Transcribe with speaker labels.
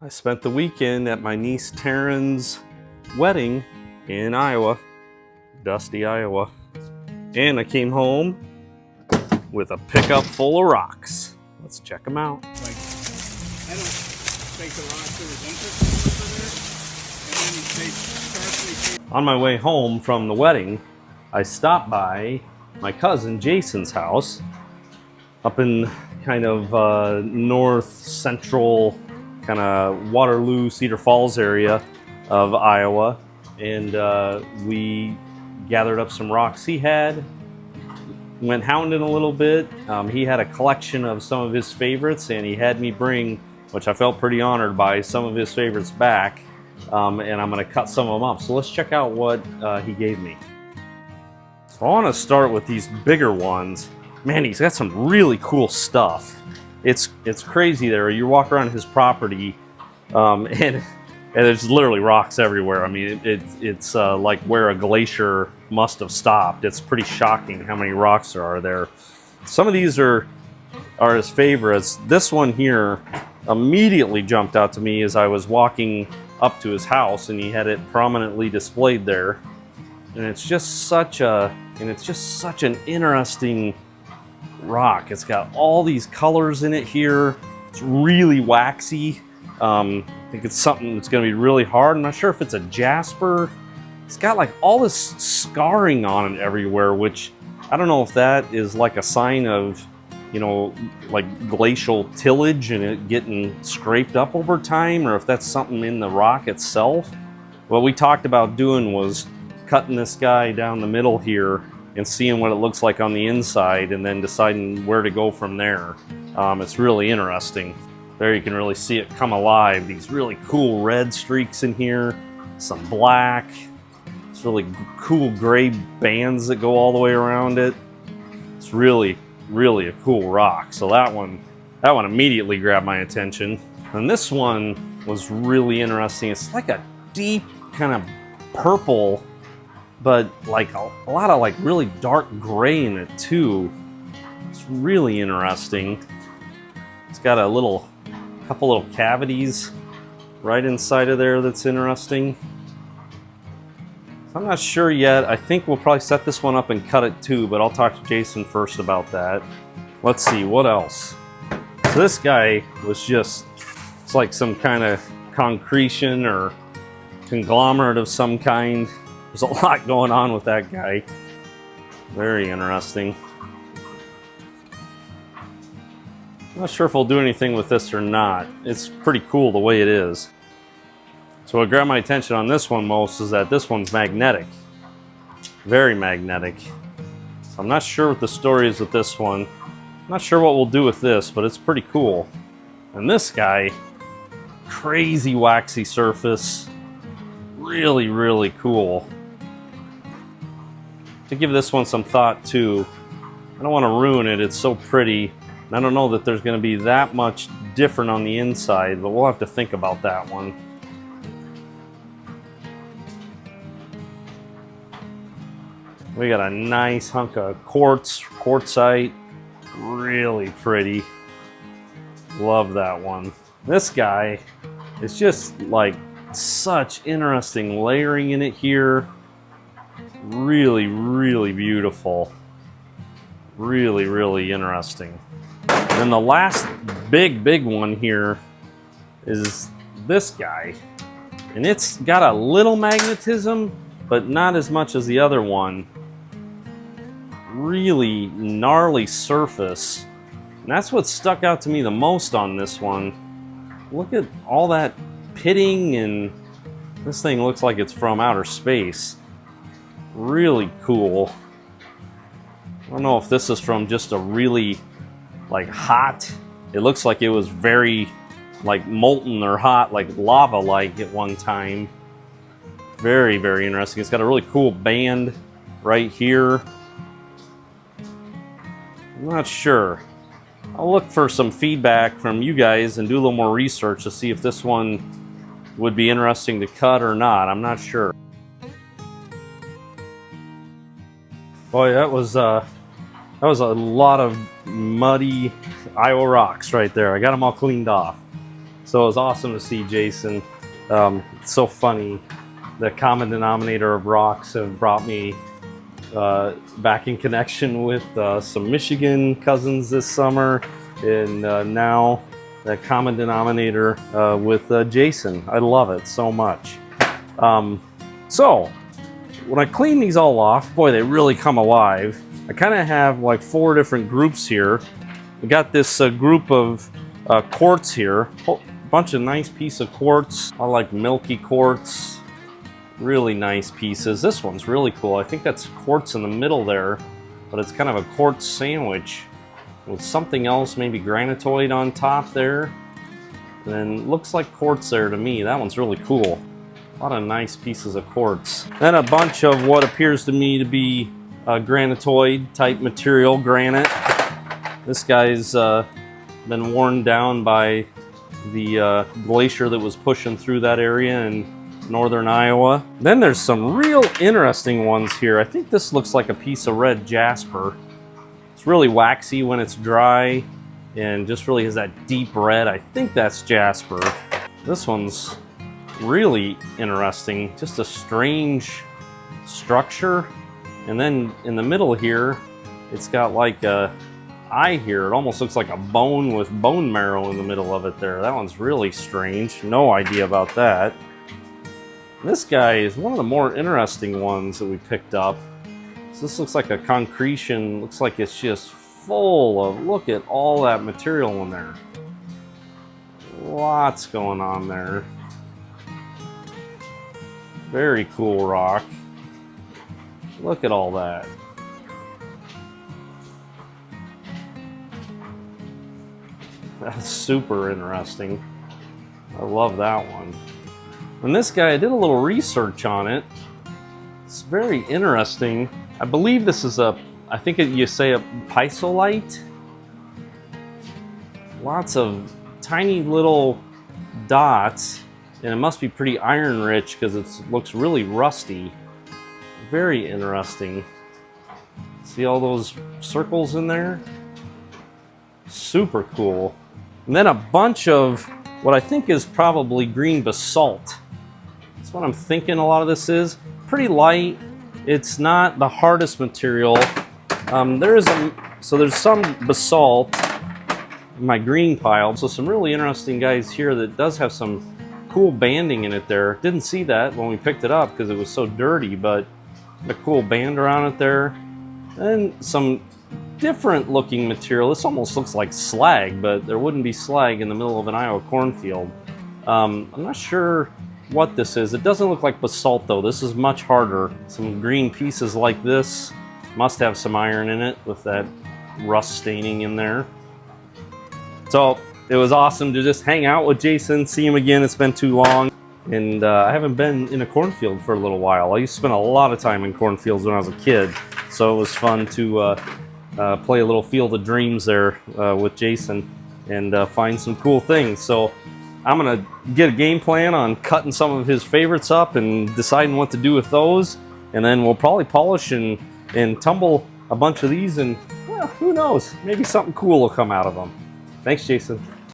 Speaker 1: I spent the weekend at my niece Taryn's wedding in Iowa, Dusty, Iowa. And I came home with a pickup full of rocks. Let's check them out.
Speaker 2: I don't think the rocks there was interesting over there. And then
Speaker 1: On my way home from the wedding, I stopped by my cousin Jason's house up in kind of north central, kind of Waterloo, Cedar Falls area of Iowa, and we gathered up some rocks he had, went hounding a little bit. He had a collection of some of his favorites, and he had me bring, which I felt pretty honored by, some of his favorites back, and I'm going to cut some of them up. So let's check out what he gave me. So I want to start with these bigger ones. Man, he's got some really cool stuff. It's crazy there. You walk around his property, and there's literally rocks everywhere. I mean, it's like where a glacier must have stopped. It's pretty shocking how many rocks there are there. Some of these are his favorites. This one here immediately jumped out to me as I was walking up to his house, and he had it prominently displayed there. And it's just such an interesting rock. It's got all these colors in it here. It's really waxy. I think it's something that's going to be really hard. I'm not sure if it's a jasper. It's got like all this scarring on it everywhere, which I don't know if that is like a sign of, you know, like glacial tillage and it getting scraped up over time, or if that's something in the rock itself. What we talked about doing was cutting this guy down the middle here and seeing what it looks like on the inside, and then deciding where to go from there. It's really interesting. There you can really see it come alive. These really cool red streaks in here, some black. It's really cool gray bands that go all the way around it. It's really, really a cool rock. So that one immediately grabbed my attention. And this one was really interesting. It's like a deep kind of purple, but like a lot of like really dark gray in it too. It's really interesting. It's got a couple little cavities right inside of there that's interesting. So I'm not sure yet. I think we'll probably set this one up and cut it too, but I'll talk to Jason first about that. Let's see, what else? So this guy was just, it's like some kind of concretion or conglomerate of some kind. There's a lot going on with that guy. Very interesting. I'm not sure if we'll do anything with this or not. It's pretty cool the way it is. So what grabbed my attention on this one most is that this one's magnetic. Very magnetic. So I'm not sure what the story is with this one. I'm not sure what we'll do with this, but it's pretty cool. And this guy, crazy waxy surface. Really, really cool. To give this one some thought too. I don't want to ruin it, it's so pretty. I don't know that there's going to be that much different on the inside, but we'll have to think about that one. We got a nice hunk of quartzite, really pretty. Love that one. This guy is just like such interesting layering in it here. Really, really beautiful. Really, really interesting. And the last big one here is this guy. And it's got a little magnetism, but not as much as the other one. Really gnarly surface. And that's what stuck out to me the most on this one. Look at all that pitting, and this thing looks like it's from outer space. Really cool. I don't know if this is from just a really like hot, it looks like it was very like molten or hot, like lava like at one time. Very, very interesting. It's got a really cool band right here. I'm not sure. I'll look for some feedback from you guys and do a little more research to see if this one would be interesting to cut or not. I'm not sure. Boy, that was a lot of muddy Iowa rocks right there. I got them all cleaned off. So it was awesome to see Jason. It's so funny. The common denominator of rocks have brought me back in connection with some Michigan cousins this summer, and now the common denominator with Jason. I love it so much. So when I clean these all off, boy, they really come alive. I kind of have like 4 different groups here. We got this group of quartz here, a bunch of nice piece of quartz. I like milky quartz, really nice pieces. This one's really cool. I think that's quartz in the middle there, but it's kind of a quartz sandwich with something else, maybe granitoid on top there. And then looks like quartz there to me. That one's really cool. A lot of nice pieces of quartz. Then a bunch of what appears to me to be granitoid type material, granite. This guy's been worn down by the glacier that was pushing through that area in northern Iowa. Then there's some real interesting ones here. I think this looks like a piece of red jasper. It's really waxy when it's dry and just really has that deep red. I think that's jasper. This one's really interesting. Just a strange structure. And then in the middle here, it's got like a eye here. It almost looks like a bone with bone marrow in the middle of it there. That one's really strange. No idea about that. This guy is one of the more interesting ones that we picked up. So this looks like a concretion. Looks like it's just full of, look at all that material in there. Lots going on there. Very cool rock. Look at all that. That's super interesting. I love that one. And this guy, I did a little research on it. It's very interesting. I believe this is I think you say a pisolite. Lots of tiny little dots, and it must be pretty iron rich because it looks really rusty. Very interesting. See all those circles in there? Super cool. And then a bunch of what I think is probably green basalt. That's what I'm thinking a lot of this is. Pretty light. It's not the hardest material. There's some basalt in my green pile. So some really interesting guys here that does have some cool banding in it there. Didn't see that when we picked it up because it was so dirty, but a cool band around it there. And some different looking material. This almost looks like slag, but there wouldn't be slag in the middle of an Iowa cornfield. I'm not sure what this is. It doesn't look like basalt though. This is much harder. Some green pieces like this. Must have some iron in it with that rust staining in there. So it was awesome to just hang out with Jason, see him again. It's been too long. And I haven't been in a cornfield for a little while. I used to spend a lot of time in cornfields when I was a kid. So it was fun to play a little Field of Dreams there with Jason and find some cool things. So I'm gonna get a game plan on cutting some of his favorites up and deciding what to do with those. And then we'll probably polish and tumble a bunch of these, and well, who knows, maybe something cool will come out of them. Thanks, Jason.